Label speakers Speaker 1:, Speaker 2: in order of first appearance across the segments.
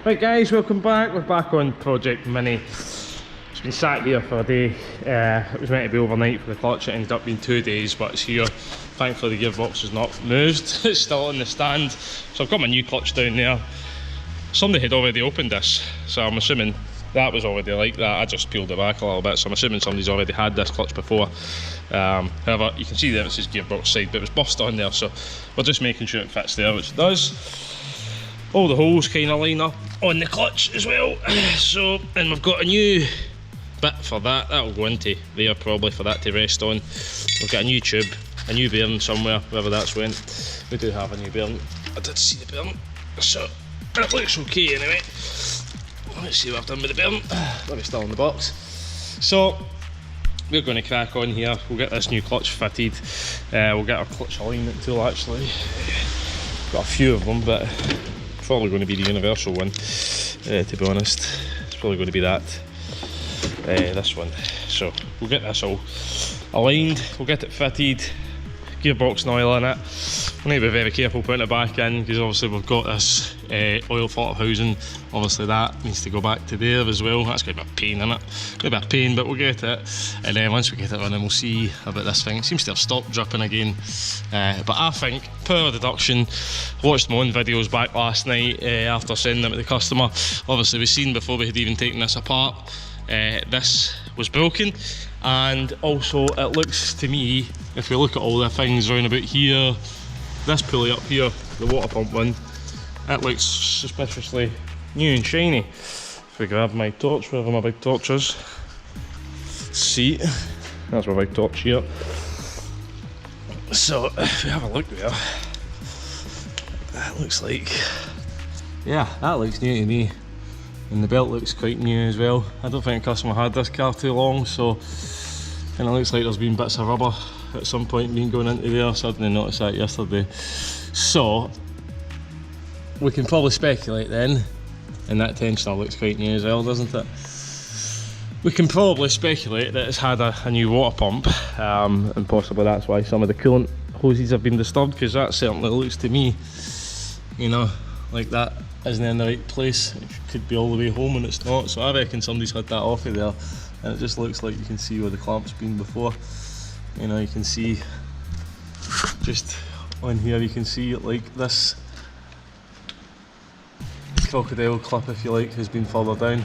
Speaker 1: Right guys, welcome back. We're back on Project Mini. It's been sat here for a day. It was meant to be overnight for the clutch. It ended up being 2 days, but it's here. Thankfully the gearbox is not moved. It's still on the stand. So I've got my new clutch down there. Somebody had already opened this, so I'm assuming that was already like that. I just peeled it back a little bit, so I'm assuming somebody's already had this clutch before. However, you can see there it says gearbox side, but it was burst on there, so we're just making sure it fits there, which it does. All the holes kind of line up on the clutch as well. So, and we've got a new bit for that. That'll go into there probably for that to rest on. We've got a new tube, a new bearing somewhere, wherever that's went. We do have a new bearing. I did see the bearing, so it looks okay anyway. Let's see what I've done with the bearing. Maybe still in the box. So we're going to crack on here. We'll get this new clutch fitted. We'll get our clutch alignment tool actually. Got a few of them, but probably going to be the universal one, to be honest. It's probably going to be that, this one. So we'll get this all aligned, we'll get it fitted, gearbox and oil in it. We need to be very careful putting it back in, because obviously we've got this oil filter housing. Obviously that needs to go back to there as well. That's going to be a pain, isn't it? Going to be a pain, but we'll get it. And then once we get it running, we'll see about this thing. It seems to have stopped dripping again. But I think, power deduction, watched my own videos back last night after sending them to the customer. Obviously we've seen before we had even taken this apart, this was broken. And also it looks to me, if we look at all the things around about here, this pulley up here, the water pump one, it looks suspiciously new and shiny. If we grab my torch, wherever my big torch is, see, that's my big torch here. So if we have a look there, that looks like, yeah, that looks new to me. And the belt looks quite new as well. I don't think the customer had this car too long, so kind of looks like there's been bits of rubber at some point being going into there. So I didn't notice that yesterday. So we can probably speculate then, and that tensioner looks quite new as well, doesn't it? We can probably speculate that it's had a new water pump, and possibly that's why some of the coolant hoses have been disturbed, because that certainly looks to me, you know, like that isn't in the right place. It could be all the way home and it's not, so I reckon somebody's had that off of there, and it just looks like you can see where the clamp's been before. You know, you can see just on here, you can see like this crocodile clip, if you like, has been further down.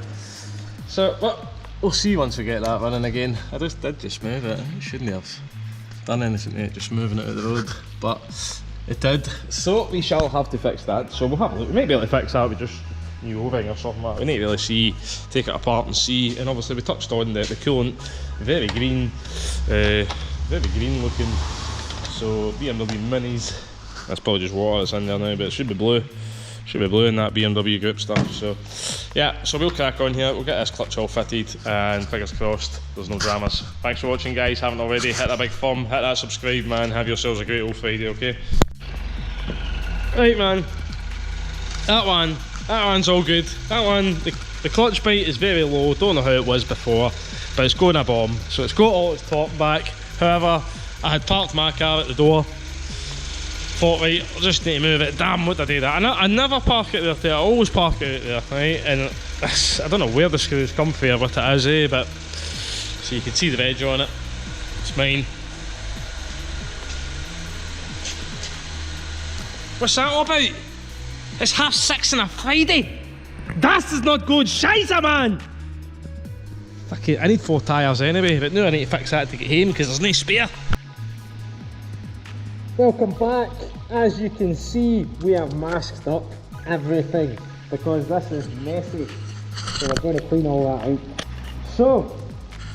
Speaker 1: So, but we'll see once we get that running again. I just did just move it. I shouldn't have done anything to it, just moving it out the road, but it did. So we shall have to fix that. So we'll have a look. We might be able to fix that with just new O-ring or something like that. We need to really see, take it apart and see. And obviously we touched on the coolant, very green looking. So BMW Minis, that's probably just water that's in there now, but it should be blue. Should be blue in that BMW group stuff. So yeah, so we'll crack on here. We'll get this clutch all fitted, and fingers crossed there's no dramas. Thanks for watching guys. Haven't already, hit that big thumb, hit that subscribe, man. Have yourselves a great old Friday, okay? Right man, that one's all good. That one, the clutch bite is very low, don't know how it was before, but it's going a bomb. So it's got all its top back. However, I had parked my car at the door, thought right, I just need to move it. Damn, what did I do that? I never park it there, I always park it out there, right? And I don't know where the screws come from or what it is, but so you can see the veg on it. It's mine. What's that all about? It's 6:30 on a Friday. This is not good. Scheisse, man! Fuck it, I need 4 tyres anyway, but now I need to fix that to get home because there's no spare. Welcome back. As you can see, we have masked up everything because this is messy. So we're going to clean all that out. So,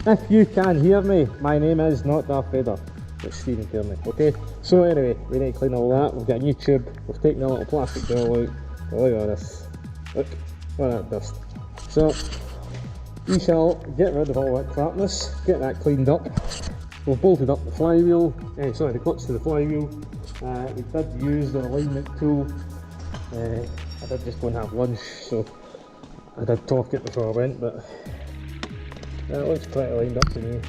Speaker 1: if you can hear me, my name is not Darth Vader. It's Stephen Kearney, okay? So anyway, we need to clean all that. We've got a new tube, we've taken a little plastic bell out. Oh, look at this. Look at that dust. So, we shall get rid of all that crapness, get that cleaned up. We've bolted up the flywheel, the clutch to the flywheel. We did use the alignment tool. I did just go and have lunch, so I did torque it before I went, but it looks pretty lined up to me.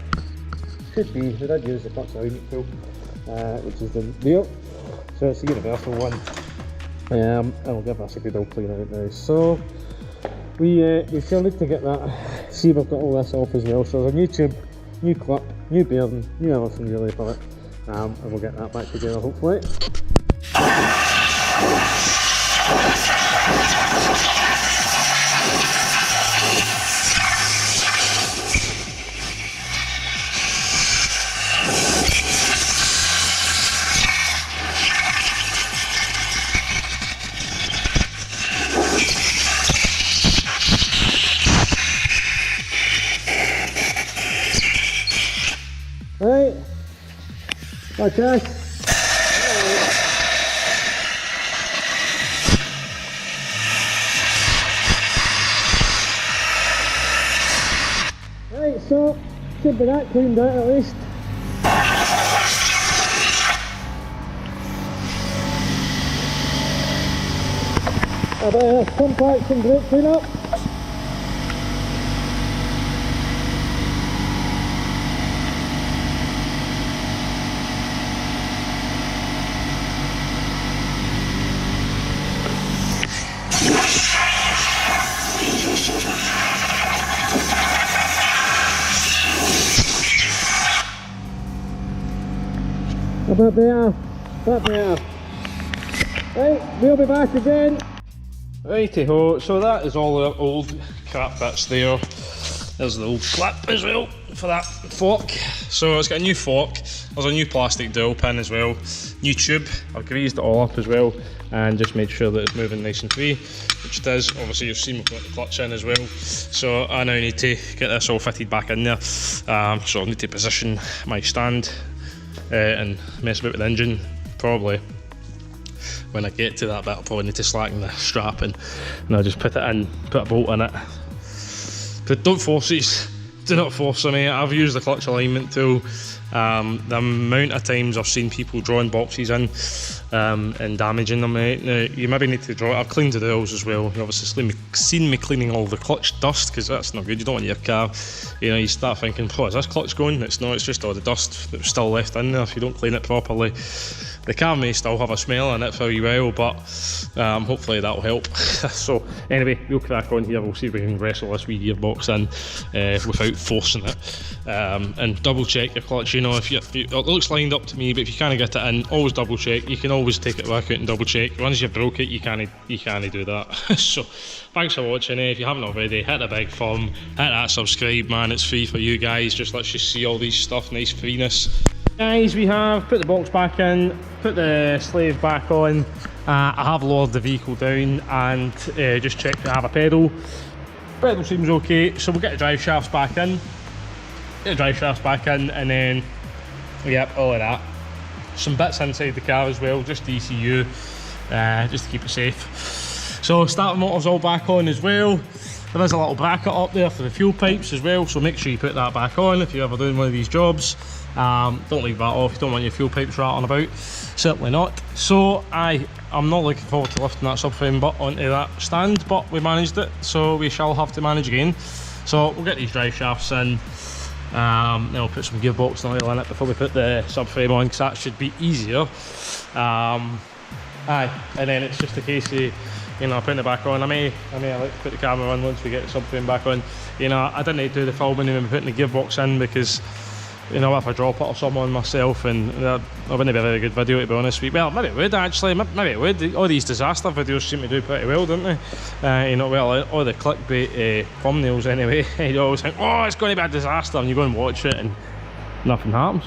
Speaker 1: Should be. We did use the clutch alignment tool, which is the deal. So it's the universal one. And we'll give this a good old clean out now. So we still need to get that, see if I've got all this off as well. So there's a new tube, new clip, new bearing, new everything really for it, and we'll get that back together hopefully. Right, okay. Right, so should be that cleaned out at least. A bit of compact and brake clean up. A bit better, bit better. Right, we'll be back again. Righty ho, so that is all the old crap bits there. There's the old clip as well for that fork. So it's got a new fork, there's a new plastic dowel pin as well, new tube, I've greased it all up as well and just made sure that it's moving nice and free, which it is. Obviously you've seen me put the clutch in as well, so I now need to get this all fitted back in there. So I need to position my stand and mess about with the engine. Probably when I get to that bit I'll probably need to slacken the strap and I'll just put it in, put a bolt in it. But don't force these, do not force them. I've used the clutch alignment tool. The amount of times I've seen people drawing boxes in and damaging them. Now, you maybe need to draw it. I've cleaned the dowels as well. You obviously seen me cleaning all the clutch dust, because that's not good. You don't want your car, you start thinking, oh, is this clutch going? It's not, it's just all the dust that's still left in there if you don't clean it properly. The car may still have a smell in it for a while, but hopefully that'll help. So anyway, we'll crack on here. We'll see if we can wrestle this wee gearbox in without forcing it, and double check your clutch. If it looks lined up to me, but if you can't get it in, always double check. You can always take it back out and double check. Once you've broke it, you can't do that. So thanks for watching. If you haven't already, hit the big thumb, hit that subscribe, man. It's free for you guys. Just lets you see all these stuff, nice freeness. Guys, we have put the box back in, put the slave back on. I have lowered the vehicle down and just checked to have a pedal. Pedal seems okay, so we'll get the drive shafts back in. And then, yep, all of that. Some bits inside the car as well, just ECU, just to keep it safe. So starter motor's all back on as well. There is a little bracket up there for the fuel pipes as well, so make sure you put that back on if you're ever doing one of these jobs. Don't leave that off, you don't want your fuel pipes rattling about, certainly not. So I'm not looking forward to lifting that subframe butt onto that stand, but we managed it, so we shall have to manage again. So we'll get these drive shafts in, then we'll put some gearbox and oil in it before we put the subframe on, because that should be easier. And then it's just a case of putting it back on. I may like to put the camera on once we get the subframe back on. I didn't do the filming when putting the gearbox in, because if I drop it or something on myself, and that wouldn't be a very good video, to be honest with you. Well, maybe it would actually, maybe it would. All these disaster videos seem to do pretty well, don't they? Well, all the clickbait thumbnails anyway, you always think, oh, it's going to be a disaster, and you go and watch it and nothing happens.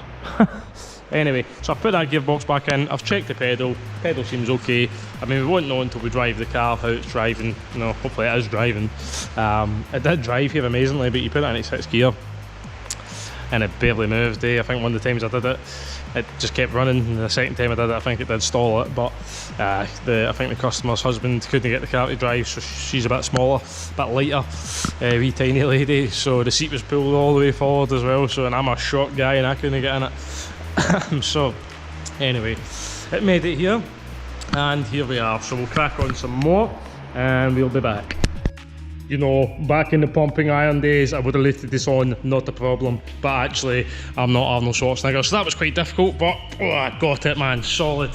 Speaker 1: Anyway, so I've put that gearbox back in, I've checked the pedal seems okay. I mean, we won't know until we drive the car how it's driving. Hopefully it is driving. It did drive here amazingly, but you put it in its 6th gear and it barely moved. I think one of the times I did it, it just kept running, and the second time I did it, I think it did stall it, but I think the customer's husband couldn't get the car to drive, so she's a bit smaller, a bit lighter, wee tiny lady, so the seat was pulled all the way forward as well, and I'm a short guy and I couldn't get in it. So anyway, it made it here, and here we are. So we'll crack on some more and we'll be back. Back in the pumping iron days, I would have lifted this on, not a problem, but actually I'm not Arnold Schwarzenegger, so that was quite difficult, but I got it, man, solid.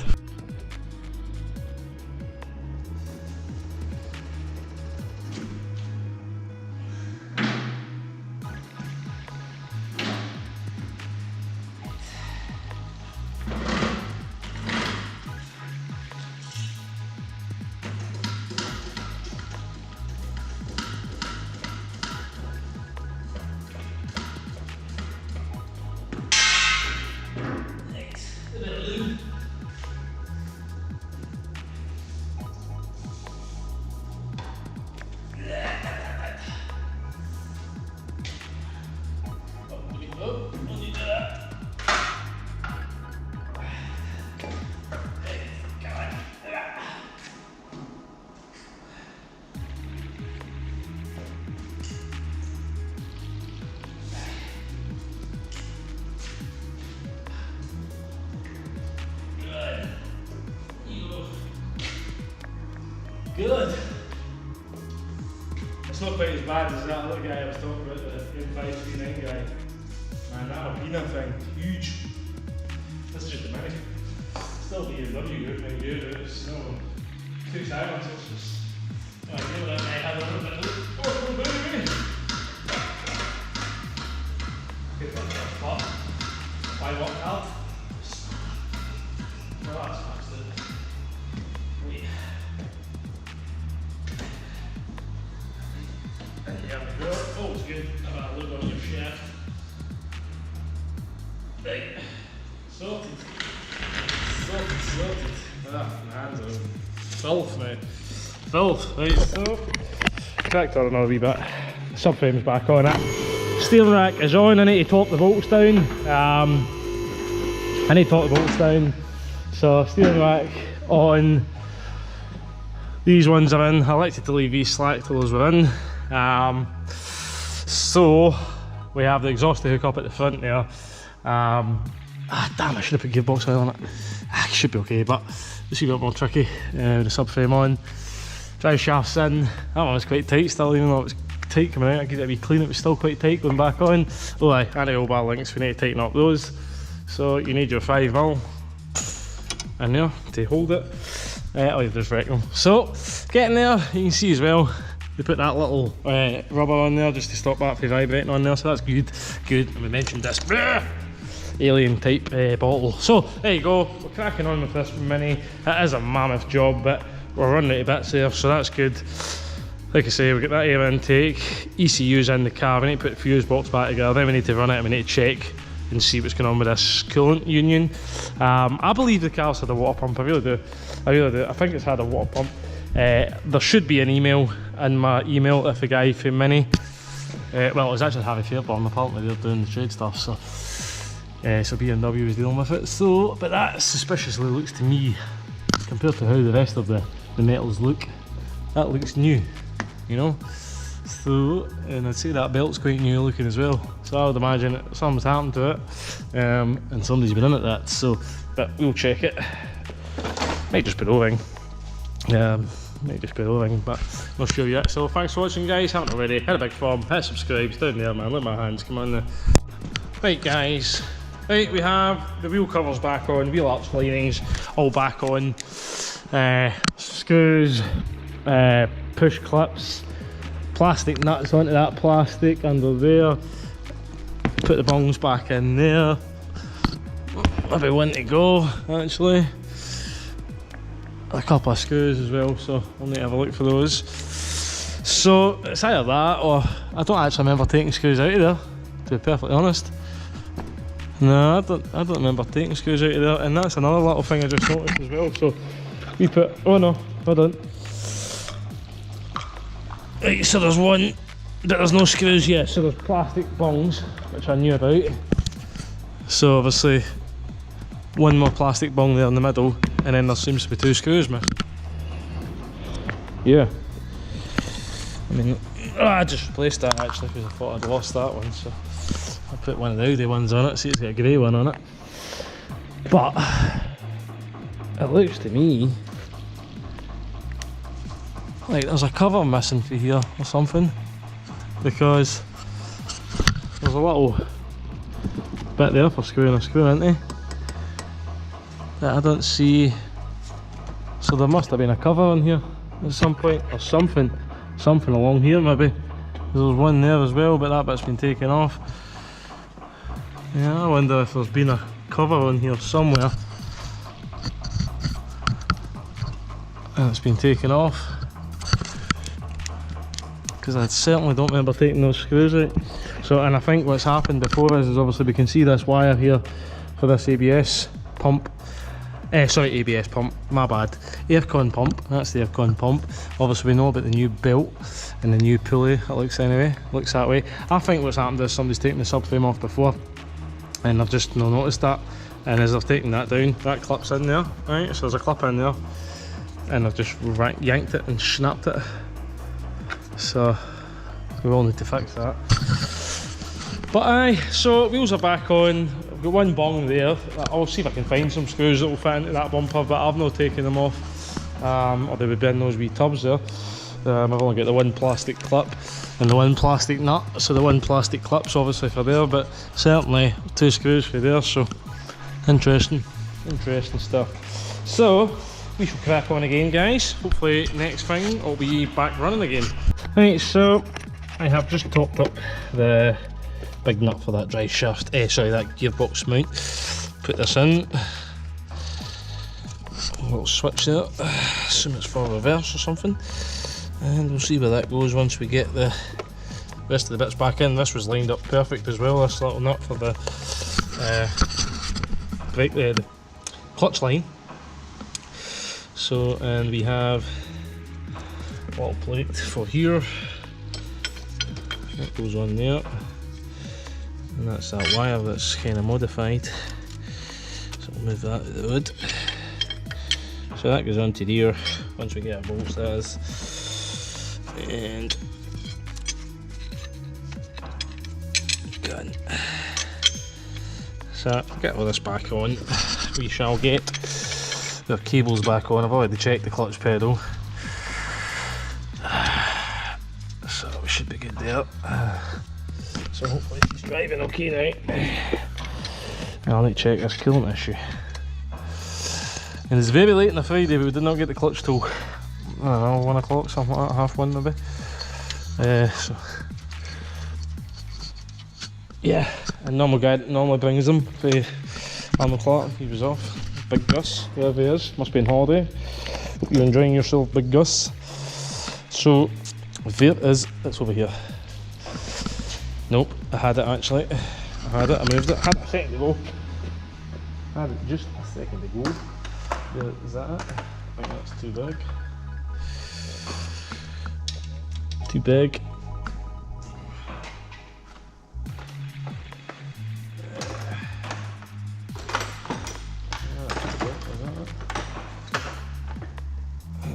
Speaker 1: Good. It's not quite as bad as that other guy I was talking about, the M539 guy. Man, that Alpina thing, huge. This is just a mini. Still BMW group in here, it's still 2 silences. I feel that I had a little bit of okay, that's hot. Why walk out? Well, that's fast, isn't it? Wait. And there we go. Oh, it's good. I've had a look on your shaft. Right. Sorted. Sorted. Ah, my hands are filth now. Filth. Right, so cracked on another wee bit. Subframe's back on it. Steering rack is on. I need to torque the bolts down. So steering rack on. These ones are in. I elected to leave these slack till those were in. So we have the exhaust to hook up at the front there. Damn, I should have put gearbox oil on it. It should be okay, but it's a bit more tricky. The subframe on. Drive shafts in. That one was quite tight still, even though it was tight coming out. I gave it a wee clean, it was still quite tight going back on. Oh aye, anti-roll-bar links, we need to tighten up those. So you need your 5mm in there to hold it. I'll just wreck them. So, getting there, you can see as well, they put that little rubber on there just to stop that from vibrating on there, so that's good. Good, and we mentioned this alien type bottle. So, there you go, we're cracking on with this Mini. It is a mammoth job, but we're running out of bits there, so that's good. Like I say, we got that air intake, ECU's in the car, we need to put the fuse box back together, then we need to run it and we need to check and see what's going on with this coolant union. I believe the car's had a water pump, I really do. I think it's had a water pump. There should be an email in my email if the guy from Mini, well it was actually Harry Fairbairn, apparently they're doing the trade stuff, so BMW was dealing with it. So, but that suspiciously looks to me, compared to how the rest of the metals look, that looks new, you know. So, and I'd say that belt's quite new looking as well. So I would imagine that something's happened to it, and somebody's been in at that. So, but we'll check it. Might just be the O-ring. Might just be the O-ring, but not sure yet. So thanks for watching, guys. Haven't already, hit a big thumb, hit subscribe. It's down there, man. Look at my hands. Come on now. Right, guys. Right, we have the wheel covers back on, wheel arch linings all back on. Screws, push clips, plastic nuts onto that plastic under there. Put the bungs back in there. Maybe one to go, actually. A couple of screws as well, so I'll need to have a look for those. So it's either that, or I don't actually remember taking screws out of there, to be perfectly honest. No, I don't remember taking screws out of there, and that's another little thing I just noticed as well. So we put, oh no, hold on. Right, so there's one that there's no screws yet, so there's plastic bungs, which I knew about. So obviously one more plastic bung there in the middle, and then there seems to be 2 screws missing. Yeah. I mean, I just replaced that actually because I thought I'd lost that one, so I put one of the Audi ones on it. See, it's got a grey one on it. But it looks to me like there's a cover missing for here or something, because there's a little bit there for screwing a screw into that I don't see. So there must have been a cover on here at some point, or something along here maybe. There's one there as well, but that bit's been taken off. Yeah, I wonder if there's been a cover on here somewhere and it's been taken off, because I certainly don't remember taking those screws out. So, and I think what's happened before is obviously we can see this wire here for this ABS pump. Sorry, ABS pump, my bad. Aircon pump, that's the aircon pump. Obviously we know about the new belt and the new pulley, it looks anyway, looks that way. I think what's happened is somebody's taken the subframe off before, and I've just not noticed that. And as I've taken that down, that clip's in there, right? So there's a clip in there, and I've just yanked it and snapped it. So we will need to fix that. But aye, so wheels are back on. I've got one bung there. I'll see if I can find some screws that will fit into that bumper, but I've not taken them off. or they would be in those wee tubs there. I've only got the one plastic clip and the one plastic nut, so the one plastic clip's obviously for there, but certainly 2 screws for there, so interesting stuff. So we shall crack on again, guys. Hopefully next thing it'll be back running again. Right, so I have just topped up the big nut for that drive shaft, sorry, that gearbox mount. Put this in, a little switch there, assume it's for reverse or something, and we'll see where that goes once we get the rest of the bits back in. This was lined up perfect as well, this little nut for the brake, the clutch line. So, and we have a little plate for here, that goes on there, and that's that wire that's kind of modified, so we'll move that out of the wood. So that goes onto there once we get our bolts, that is, and done. So get all this back on, we shall get the cables back on. I've already checked the clutch pedal, so we should be good there. So hopefully it's driving okay now. I'll need to check this coolant issue. And it's very late on a Friday, but we did not get the clutch till, I don't know, 1 o'clock, something like that, 1:30 maybe. So yeah, and normal guy normally brings them for Arnold Clark. He was off. Big Gus, wherever he is, must be on holiday. Hope you're enjoying yourself, Big Gus. So there is, it's over here. Nope, I had it actually. I had it, I moved it. I had it a second ago. I had it just a second ago. There, is that it? I think that's too big. Too big.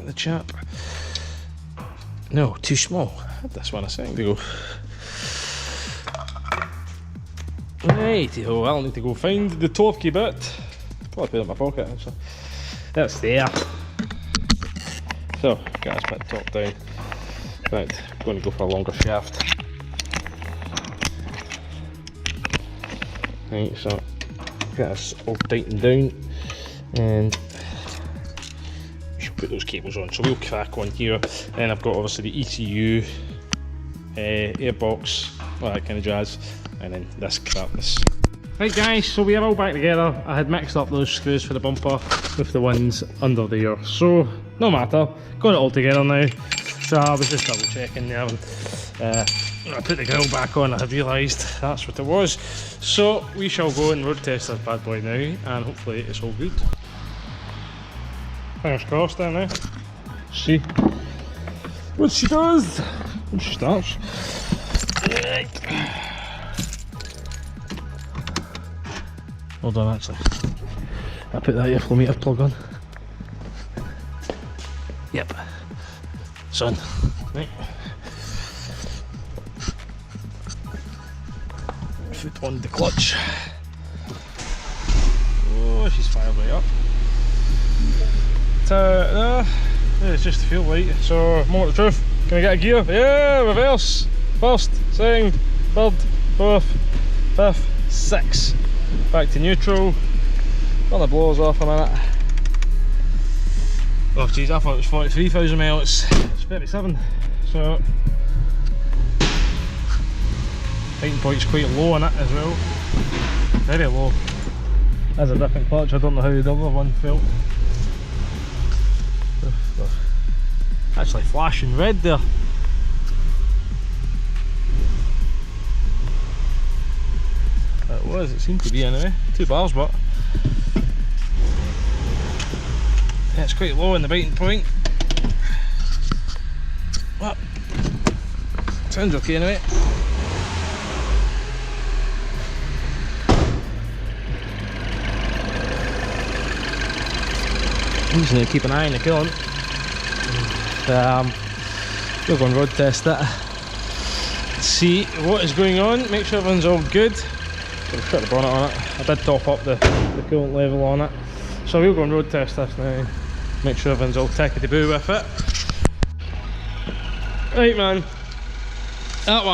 Speaker 1: The chap. No, too small. I had this one a second ago. Right, oh, I'll need to go find the torquey bit. Probably put it in my pocket actually. That's there. So, got this bit top down. Right, I'm going to go for a longer shaft. Right, so get this all tightened down, and we should put those cables on. So we'll crack on here. Then I've got obviously the ECU, airbox, all that kind of jazz, and then this crapness. Right guys, so we are all back together. I had mixed up those screws for the bumper with the ones under there, so no matter, got it all together now. So I was just double checking there, and I put the grill back on, I had realised that's what it was. So we shall go and road test this bad boy now, and hopefully it's all good. Fingers crossed there now. See what she does when she starts. Right. Hold on, actually. I put that airflow meter plug on. Yep. Son. Right. Foot on the clutch. Oh, she's fired right up. It's just the fuel light. So, moment of truth. Can I get a gear? Yeah, reverse. First, second, third, fourth, fifth, sixth. Back to neutral. Turn the blowers off a minute. Oh jeez, I thought it was 43,000 miles. It's 37. So tighten point's quite low on it as well. Very low. That's a different clutch. I don't know how the other one felt. Actually flashing red there. It was, it seemed to be anyway. 2 bars, but yeah, it's quite low in the biting point. Well, sounds okay anyway. I'm just going to keep an eye on the coolant. We're going to road test it. See what is going on, make sure everything's all good. Shut the bonnet on it. I did top up the coolant level on it. So we'll go and road test this now. make sure everyone's all tickety-boo with it. Right man, that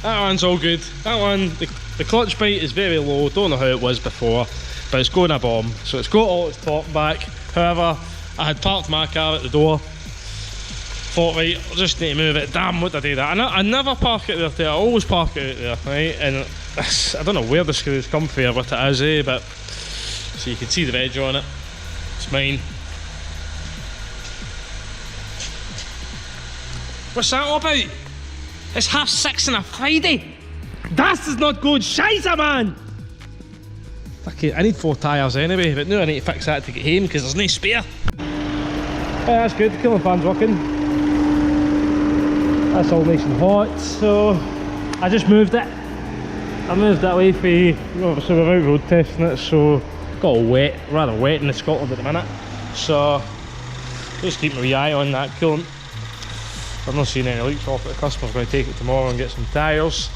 Speaker 1: one's all good. That one, the clutch bite is very low, don't know how it was before, but it's going a bomb. So it's got all its torque back. However, I had parked my car at the door, thought right, I just need to move it. Damn, what did I do that? I never park it there, I always park it out there, right? And I don't know where the screws come from or what it is, but so you can see the veg on it. It's mine. What's that all about? It's 6:30 on a Friday. This is not good. Scheisse, man! Fuck it, I need 4 tyres anyway, but now I need to fix that to get home because there's no spare. Yeah, that's good, the cooling fan's working. That's all nice and hot, so I just moved it. I moved that away for, obviously we're out road testing it, so got all wet, rather wet in Scotland at the minute. So just keep my wee eye on that coolant. I've not seen any leaks off it. The customer's going to take it tomorrow and get some tyres.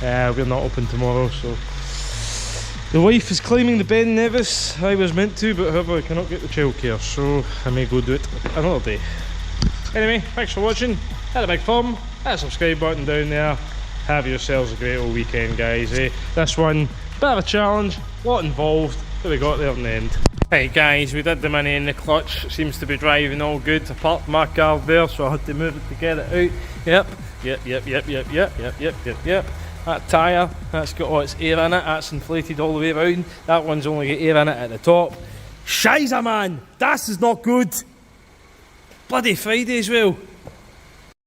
Speaker 1: We're not open tomorrow, so the wife is climbing the Ben Nevis. I was meant to, but however I cannot get the childcare, so I may go do it another day. Anyway, thanks for watching. Hit a big thumb, hit the subscribe button down there. Have yourselves a great old weekend, guys. This one, bit of a challenge, a lot involved, but we got there in the end. Right guys, we did the mini in the clutch, seems to be driving all good. I parked my car there, so I had to move it to get it out. Yep. That tyre, that's got all its air in it, that's inflated all the way around. That one's only got air in it at the top. Scheisse, man! This is not good! Bloody Friday as well.